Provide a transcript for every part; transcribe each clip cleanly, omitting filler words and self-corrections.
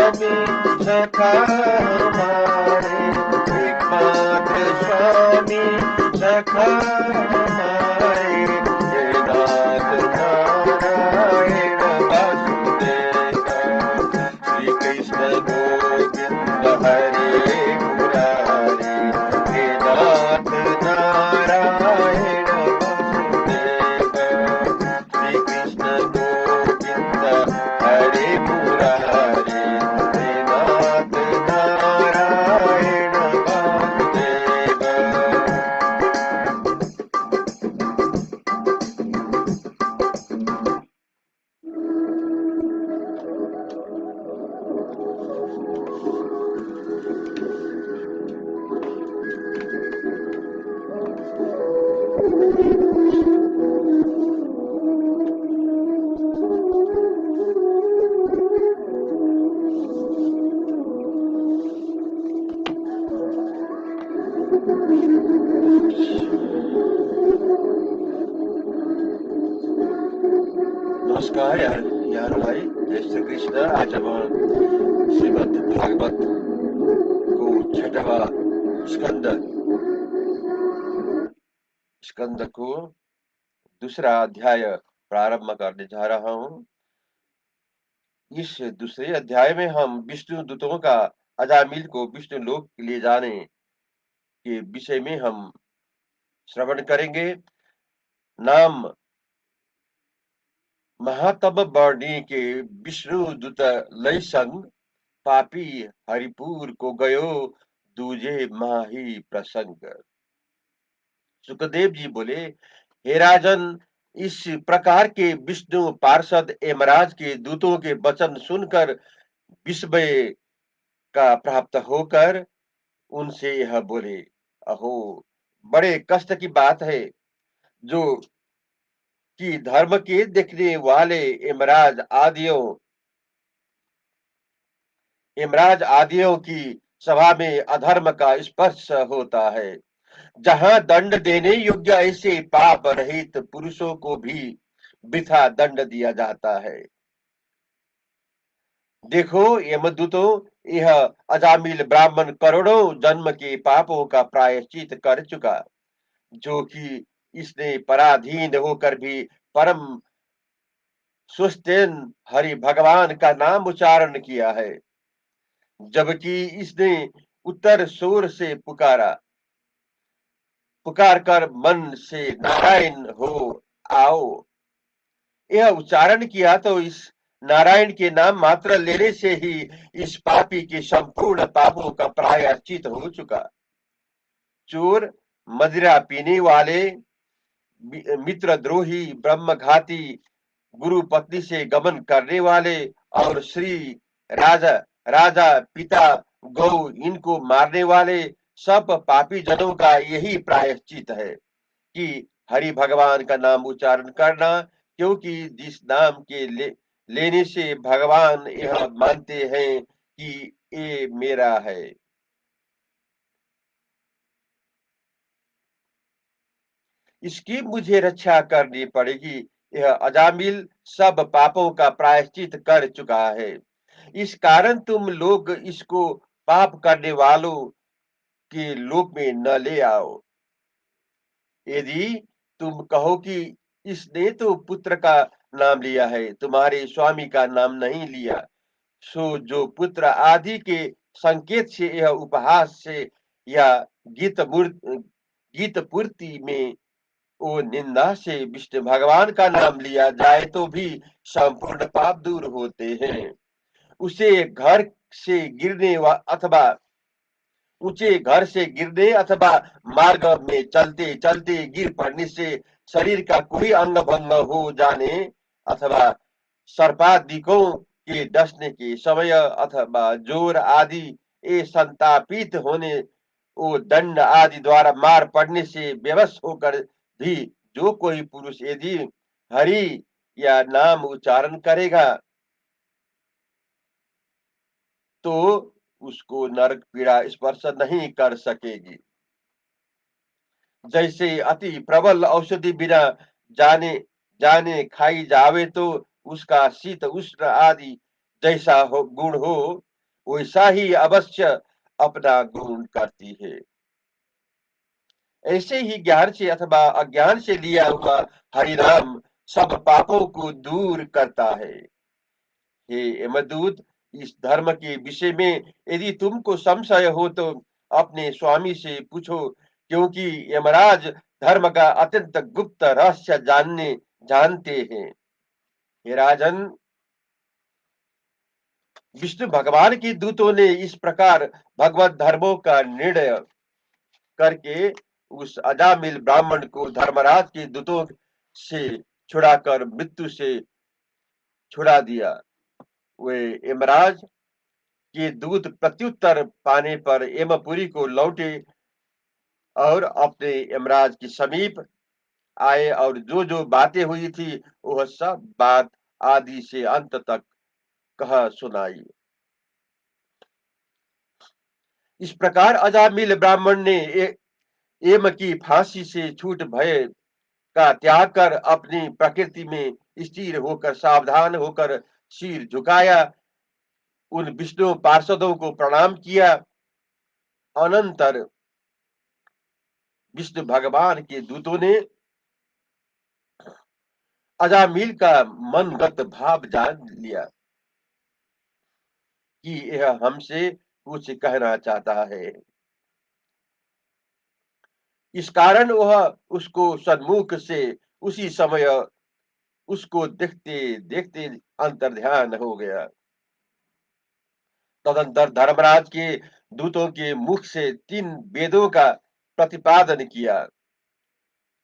स्वामी सखा हमारे, एकमात्र स्वामी सखा हमारे, हे नाथ नारायण वासुदेव। श्री कृष्ण गोविंद हरे मुरारी, हे नाथ नारायण वासुदेव। श्री कृष्ण गोविंद हरे मुरारी, हे नाथ नारायण वासुदेव। नमस्कार यहाँहरूलाई। जय श्री कृष्ण। आज म श्रीमद् भागवत को छठवा स्कंद को दूसरा अध्याय प्रारंभ करने जा रहा हूँ। इस दूसरे अध्याय में हम विष्णु दूतों का अजामिल को विष्णु लोक ले जाने के विषय में हम श्रवण करेंगे। नाम महातब वर्णी के विष्णु दूत लय संग, पापी हरिपुर को गयो दूजे माही प्रसंग। सुखदेव जी बोले, हे राजन, इस प्रकार के विष्णु पार्षद यमराज के दूतों के वचन सुनकर विस्मय का प्राप्त होकर उनसे यह बोले, अहो, बड़े कष्ट की बात है जो कि धर्म के देखने वाले यमराज आदियों की सभा में अधर्म का स्पर्श होता है। जहां दंड देने योग्य ऐसे पाप रहित पुरुषों को भी वृथा दंड दिया जाता है। देखो यमदूतों, यह अजामिल ब्राह्मण करोड़ों जन्म के पापों का प्रायश्चित कर चुका, जो कि इसने पराधीन होकर भी परम सुस्तेन हरि भगवान का नाम उच्चारण किया है। जबकि इसने उत्तर शोर से पुकार कर मन से नारायण हो आओ यह उच्चारण किया, तो इस नारायण के नाम मात्र लेने से ही इस पापी के संपूर्ण पापों का प्रायश्चित हो चुका। चोर, मदिरा पीने वाले, मित्रद्रोही, ब्रह्मघाती, गुरु पत्नी से गमन करने वाले और श्री राजा राजा पिता गौ इनको मारने वाले सब पापी जनों का यही प्रायश्चित है कि हरि भगवान का नाम उच्चारण करना, क्योंकि जिस नाम के लेने से भगवान यह मानते हैं कि ये मेरा है। इसकी मुझे रक्षा करनी पड़ेगी। यह अजामिल सब पापों का प्रायश्चित कर चुका है। इस कारण तुम लोग इसको पाप करने वालों के लोक में न ले आओ। यदि तुम कहो कि इसने तो पुत्र का नाम लिया है, तुम्हारे स्वामी का नाम नहीं लिया, सो जो पुत्र आदि के संकेत से यह उपहास से या गीत पूर्ति में वो निंदा से विष्णु भगवान का नाम लिया जाए तो भी संपूर्ण पाप दूर होते हैं। उसे घर से गिरने अथवा ऊंचे घर से गिरने अथवा मार्ग में चलते चलते गिर पड़ने से शरीर का कोई अंग भंग हो जाने अथवा सर्पादिकों के डसने के समय अथवा जोर आदि ये संतापित होने, वो दंड आदि द्वारा मार पड़ने से बेबस होकर भी जो कोई पुरुष यदि हरि या नाम उच्चारण करेगा तो उसको नरक पीड़ा स्पर्श नहीं कर सकेगी। जैसे अति प्रबल औषधि बिना जाने जाने खाई जावे तो उसका शीत उष्ण आदि जैसा गुण हो, वैसा ही अवश्य अपना गुण करती है। ऐसे ही ज्ञान से अथवा अज्ञान से लिया हुआ हरि नाम सब पापों को दूर करता है। हे यमदूत, इस धर्म के विषय में यदि तुमको संशय हो तो अपने स्वामी से पूछो, क्योंकि यमराज धर्म का अत्यंत गुप्त रहस्य जानते हैं। हे राजन, विष्णु भगवान के दूतों ने इस प्रकार भगवत धर्मों का निर्णय करके उस अजामिल ब्राह्मण को धर्मराज के दूतों से छुड़ाकर मृत्यु से छुड़ा दिया। वे यमराज के दूत प्रत्युत्तर पाने पर यमपुरी को लौटे और अपने यमराज के समीप आए और जो जो बातें हुई थी वह सब बात आदि से अंत तक कह सुनाई। इस प्रकार अजामिल ब्राह्मण ने यम की फांसी से छूट भय का त्याग कर अपनी प्रकृति में स्थिर होकर सावधान होकर सिर झुकाया, उन विष्णु पार्षदों को प्रणाम किया। अनंतर विष्णु भगवान के दूतों ने अजामिल का मनगत भाव जान लिया कि यह हमसे कुछ कहना चाहता है। इस कारण वह उसको सन्मुख से उसी समय उसको देखते देखते अंतर्ध्यान हो गया। तदंतर धर्मराज के दूतों के मुख से 3 वेदों का प्रतिपादन किया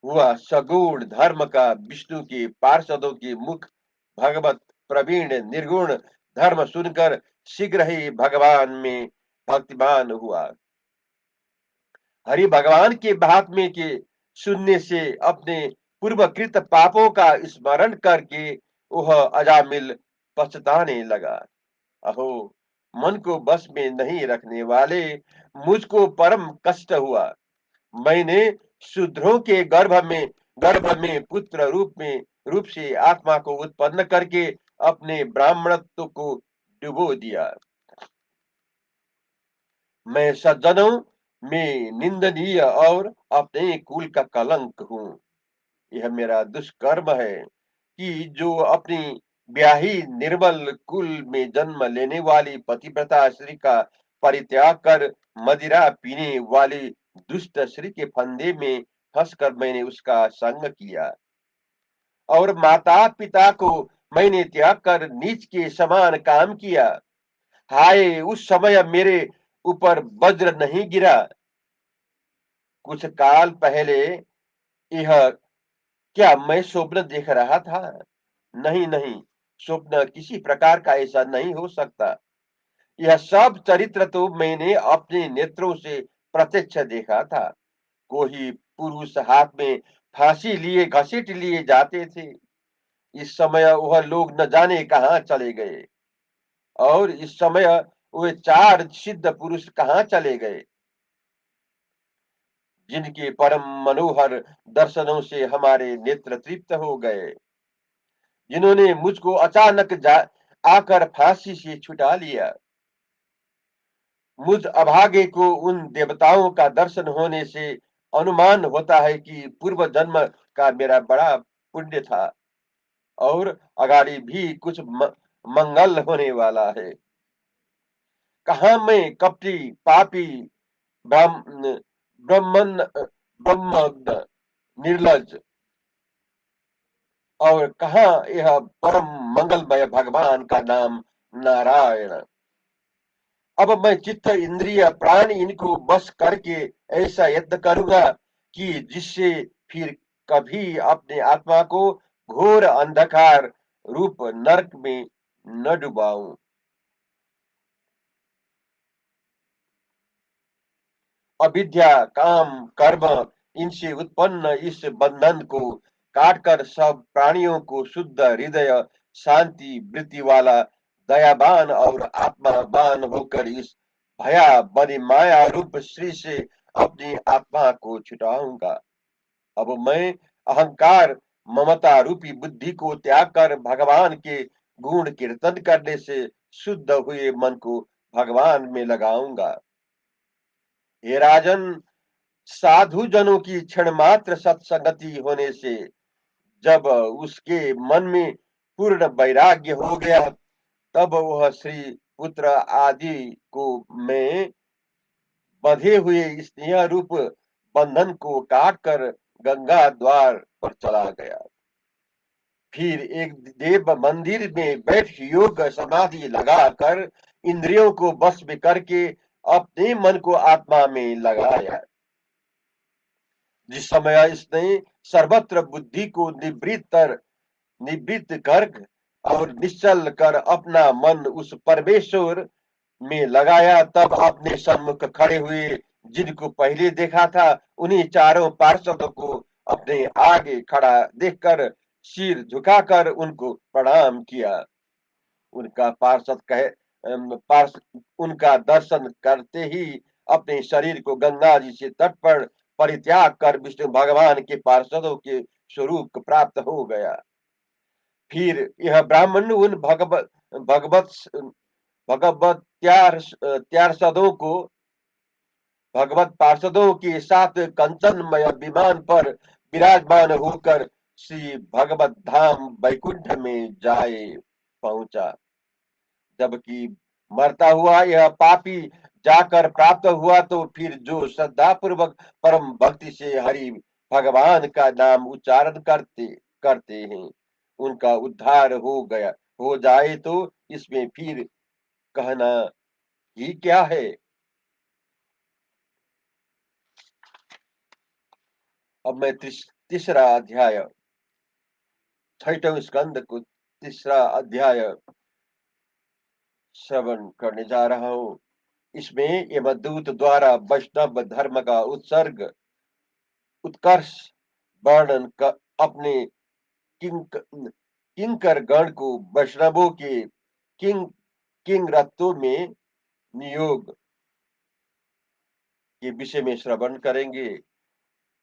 हुआ सगुण धर्म का विष्णु के पार्षदों के मुख भगवत प्रवीण निर्गुण धर्म सुनकर शीघ्र ही भगवान में भक्तिमान हुआ। हरि भगवान के महात्म्य के सुनने से अपने पूर्वकृत पापों का स्मरण करके वह अजामिल पछताने लगा। अहो, मन को बस में नहीं रखने वाले, मुझको परम कष्ट हुआ। मैंने शूद्रों के गर्भ में पुत्र रूप से आत्मा को उत्पन्न करके अपने ब्राह्मणत्व को डुबो दिया। मैं सज्जनों में निंदनीय और अपने कुल का कलंक हूँ। यह मेरा दुष्कर्म है कि जो अपनी ब्याही निर्मल कुल में जन्म लेने वाली पतिव्रता स्त्री का परित्याग कर मदिरा पीने वाली दुष्ट स्त्री के फंदे में फंसकर मैंने उसका संग किया और माता पिता को मैंने त्याग कर नीच के समान काम किया। हाय, उस समय मेरे ऊपर वज्र नहीं गिरा। कुछ काल पहले यह क्या मैं स्वप्न देख रहा था? नहीं नहीं, स्वप्न किसी प्रकार का ऐसा नहीं हो सकता। यह सब चरित्र तो मैंने अपने नेत्रों से प्रत्यक्ष देखा था। कोई पुरुष हाथ में फांसी लिए घसीट लिए जाते थे। इस समय वह लोग न जाने कहाँ चले गए और इस समय वे 4 सिद्ध पुरुष कहाँ चले गए, जिनके परम मनोहर दर्शनों से हमारे नेत्र तृप्त हो गए, जिन्होंने मुझको अचानक आकर फांसी से छुटा लिया। मुझ अभागे को उन देवताओं का दर्शन होने से अनुमान होता है कि पूर्व जन्म का मेरा बड़ा पुण्य था और अगाड़ी भी कुछ मंगल होने वाला है। कहा मैं कपटी पापी ब्राह्मण ब्रह्मज्ञ निर्लज, और कहा यह परम मंगलमय भगवान का नाम नारायण। अब मैं चित्त इंद्रिय प्राण इनको बस करके ऐसा यत्न करूंगा कि जिससे फिर कभी अपने आत्मा को घोर अंधकार रूप नरक में न डुबाऊं। अविद्या काम कर्म इनसे उत्पन्न इस बंधन को काटकर सब प्राणियों को शुद्ध हृदय शांति वृत्ति वाला दयावान और आत्मावान होकर इस भया बनी माया रूप श्री से अपनी आत्मा को छुटाऊंगा। अब मैं अहंकार ममता रूपी बुद्धि को त्याग कर भगवान के गुण कीर्तन करने से शुद्ध हुए मन को भगवान में लगाऊंगा। हे राजन, साधु जनों की क्षण मात्र सत्संगति होने से जब उसके मन में पूर्ण वैराग्य हो गया, तब वह श्री पुत्र आदि को में बंधे हुए स्नेह रूप बंधन को काट कर गंगा द्वार पर चला गया। फिर एक देव मंदिर में बैठ योग समाधि लगाकर इंद्रियों को बस में करके अपने मन को आत्मा में लगाया। जिस समय इसने सर्वत्र बुद्धि को निवृत्त कर और निश्चल कर अपना मन उस परमेश्वर में लगाया, तब अपने सम्मुख खड़े हुए जिनको पहले देखा था उन्हीं चारों पार्षदों को अपने आगे खड़ा देखकर सिर झुकाकर उनको प्रणाम किया। उनका पार्षद कहे उनका दर्शन करते ही अपने शरीर को गंगा जी से तट पर परित्याग कर विष्णु भगवान के पार्षदों के स्वरूप को प्राप्त हो गया। फिर यह ब्राह्मण उन भगवत भगवत त्यारसदों को भगवत पार्षदों के साथ कंचनमय विमान पर विराजमान होकर श्री भगवत धाम वैकुंठ में जाए पहुंचा। जबकि मरता हुआ यह पापी जाकर प्राप्त हुआ, तो फिर जो श्रद्धा पूर्वक परम भक्ति से हरि भगवान का नाम उच्चारण करते करते हैं उनका उद्धार हो जाए, तो इसमें फिर कहना ही क्या है। अब मैं तीसरा अध्याय, छठवें स्कंद को तीसरा अध्याय श्रवण करने जा रहा हूँ। इसमें यमदूत द्वारा वैष्णव धर्म का उत्कर्ष वर्णन कर अपने किंकर गण को वैष्णवों के किंग रत्तों में नियोग के विषय में श्रवण करेंगे।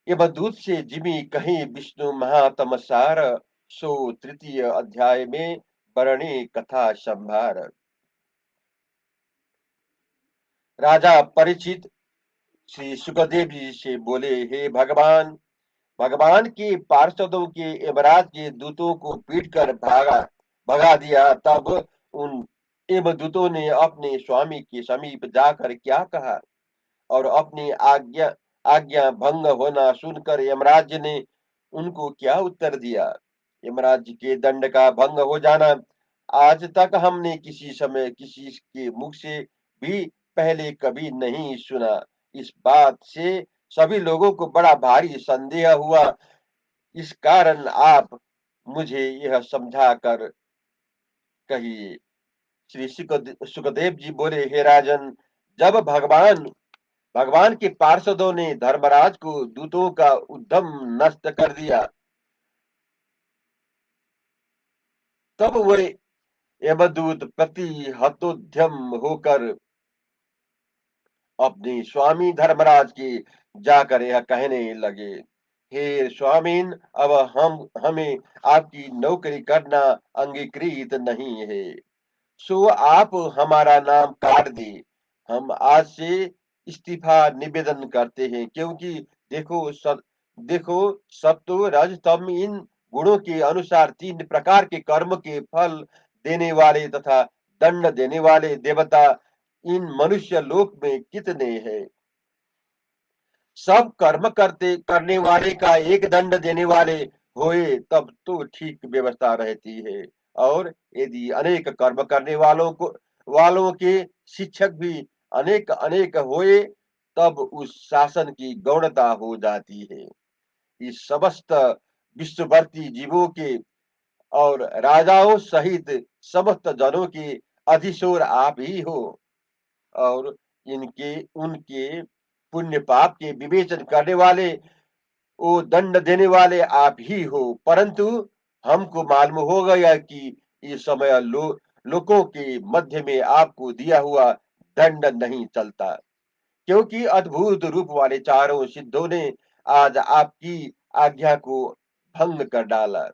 यमदूत से जिमी कहीं विष्णु महातमसार, सो तृतीय अध्याय में वर्णी कथा संभार। राजा परीक्षित श्री सुखदेव जी से बोले, हे भगवान, भगवान के पार्षदों के यमराज के दूतों को पीट कर भगा दिया, तब उन यमदूतों ने अपने स्वामी के समीप जाकर क्या कहा और अपनी आज्ञा भंग होना सुनकर यमराज ने उनको क्या उत्तर दिया। यमराज के दंड का भंग हो जाना आज तक हमने किसी समय किसी के मुख से भी पहले कभी नहीं सुना। इस बात से सभी लोगों को बड़ा भारी संदेह हुआ। इस कारण आप मुझे यह समझा कर कहिए। श्री सुखदेव जी बोले, हे राजन, जब भगवान के पार्षदों ने धर्मराज को दूतों का उद्यम नष्ट कर दिया, तब वे यमदूत प्रति हतोद्यम होकर अपने स्वामी धर्मराज के जाकर यह कहने लगे, हे स्वामीन, अब हमें आपकी नौकरी करना अंगीकृत नहीं है, सो आप हमारा नाम काट दे। हम आज से इस्तीफा निवेदन करते हैं, क्योंकि देखो सत्व रज तम इन गुणों के अनुसार तीन प्रकार के कर्म के फल देने वाले तथा दंड देने वाले देवता इन मनुष्य लोक में कितने हैं। सब कर्म करने वाले का एक दंड देने वाले होए तब तो ठीक व्यवस्था रहती है, और यदि अनेक कर्म करने वालों के शिक्षक भी अनेक अनेक होए, तब उस शासन की गौणता हो जाती है। इस समस्त विश्ववर्ती जीवों के और राजाओं सहित समस्त जनों के अधिशोर आप ही हो, और इनके उनके पुण्य पाप के विवेचन करने वाले, वो दंड देने वाले आप ही हो। परंतु हमको मालूम हो गया कि इस समय लोगों के मध्य में आपको दिया हुआ दंड नहीं चलता, क्योंकि अद्भुत रूप वाले चारों सिद्धों ने आज आपकी आज्ञा को भंग कर डाला।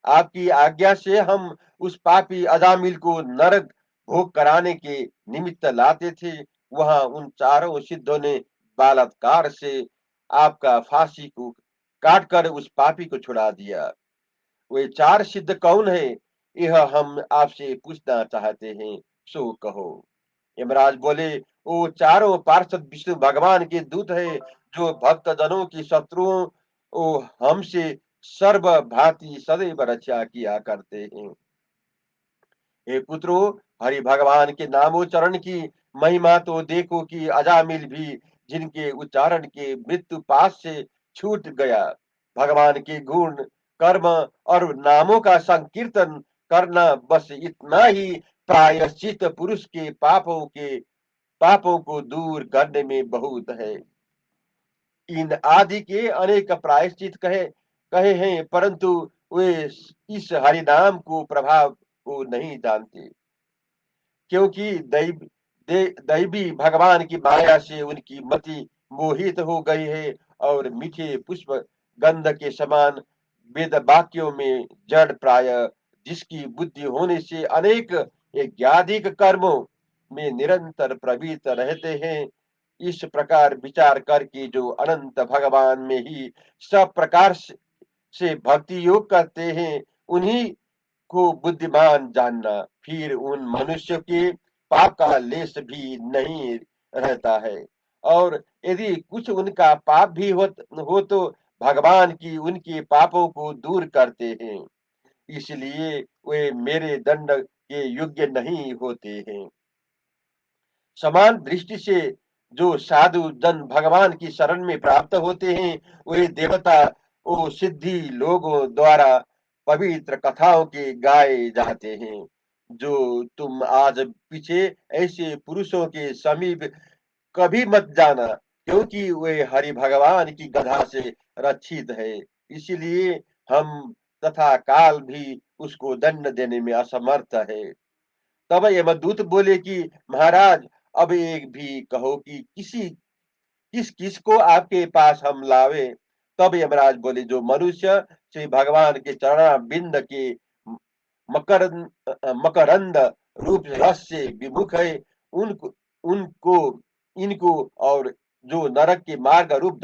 आपकी आज्ञा से हम उस पापी अजामिल को नरक भोग कराने के निमित्त लाते थे, वहां उन चारों सिद्धों ने बलात्कार से आपका फांसी को काट कर उस पापी को छुड़ा दिया। वे चार सिद्ध कौन है, यह हम आपसे पूछना चाहते हैं, सो कहो। यमराज बोले, वो चारों पार्षद विष्णु भगवान के दूत है, जो भक्त जनों की शत्रुओं ओ हमसे सर्व भांति सदैव रक्षा किया करते हैं। हे पुत्रो, हरि भगवान के नामोच्चारण की महिमा तो देखो कि अजामिल भी, जिनके उच्चारण के मृत्यु पास से छूट गया, भगवान के गुण कर्म और नामों का संकीर्तन करना, बस इतना ही प्रायश्चित पुरुष के पापों को दूर करने में बहुत है। इन आदि के अनेक प्रायश्चित कहे कहे हैं, परंतु वे इस हरि नाम को प्रभाव को नहीं जानते, क्योंकि दैवी भगवान की माया से उनकी मति मोहित हो गई है, और मीठे पुष्प गंध के समान वेद वाक्यों में जड़ प्राय, जिसकी बुद्धि होने से अनेक ज्ञाधिक कर्मों में निरंतर प्रवृत्त रहते हैं, इस प्रकार विचार करके जो अनंत भगवान में ही सब प्रकार से भक्ति योग करते हैं, उन्हीं को बुद्धिमान जानना, फिर उन मनुष्य के पाप का लेश भी नहीं रहता है, और यदि कुछ उनका पाप भी हो तो भगवान की उनके पापों को दूर करते हैं, इसलिए वे मेरे दंड के योग्य नहीं होते हैं। समान दृष्टि से जो साधु जन भगवान की शरण में प्राप्त होते हैं, वे देवता ओ सिद्धि लोगों द्वारा पवित्र कथाओं के गाए जाते हैं। जो तुम आज पीछे ऐसे पुरुषों के समीप कभी मत जाना, क्योंकि वे हरि भगवान की गधा से रक्षित है, इसलिए हम तथा काल भी उसको दंड देने में असमर्थ है। तब यमदूत बोले कि महाराज, अब एक भी कहो कि किस किस को आपके पास हम लावे। तब यमराज बोले, जो मनुष्य श्री भगवान के चरण बिंद के मकर मकरंद रूप रस से विमुख है, उनको उनको इनको, और जो नरक के मार्ग रूप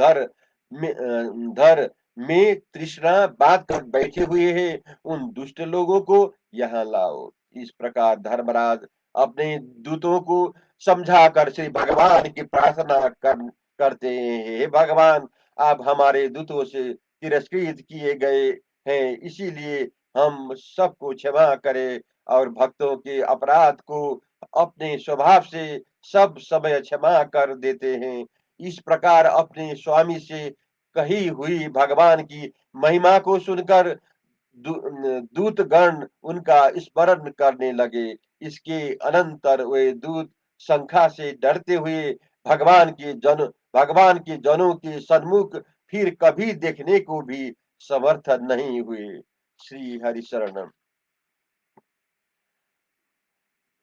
धर में तृष्णा बांध कर बैठे हुए हैं, उन दुष्ट लोगों को यहाँ लाओ। इस प्रकार धर्मराज अपने दूतों को समझा कर श्री भगवान की प्रार्थना करते हैं, हे भगवान, आप हमारे दूतों से तिरस्कृत किए गए हैं, इसीलिए हम सबको क्षमा करें, और भक्तों के अपराध को अपने स्वभाव से सब समय क्षमा कर देते हैं। इस प्रकार अपने स्वामी से कही हुई भगवान की महिमा को सुनकर दूतगण उनका स्मरण करने लगे। इसके अनंतर वे दूत शंखा से डरते हुए भगवान के जनों के सन्मुख फिर कभी देखने को भी समर्थ नहीं हुए। श्री हरि शरणम।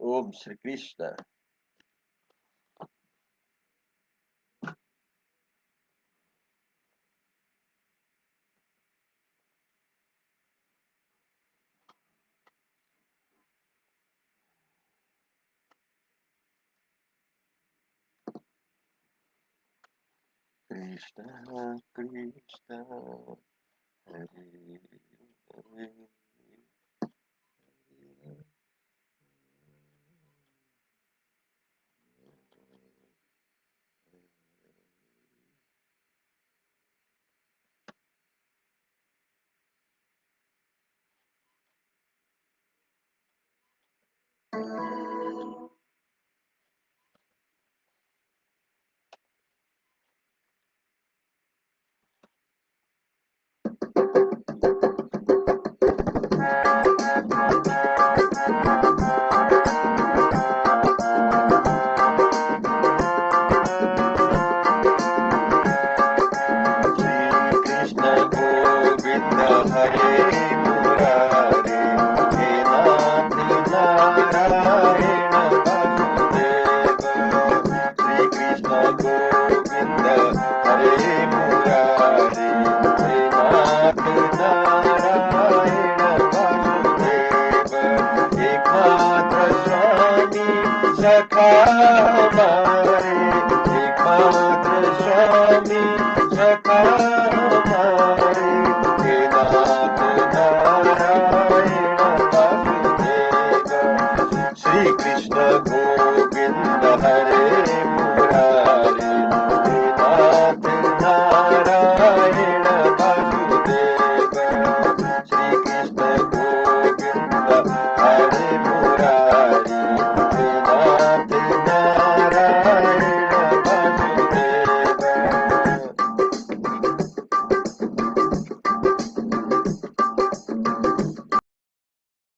ओम श्री कृष्ण। कृष्ण कृष्ण हरे हरे। हरे मुरारे, हे नाथ नारायण सखा हमारे एकमात्र स्वामी सखा हमारे हे नाथ नारायण वासुदेव श्री कृष्ण गोविंद हरे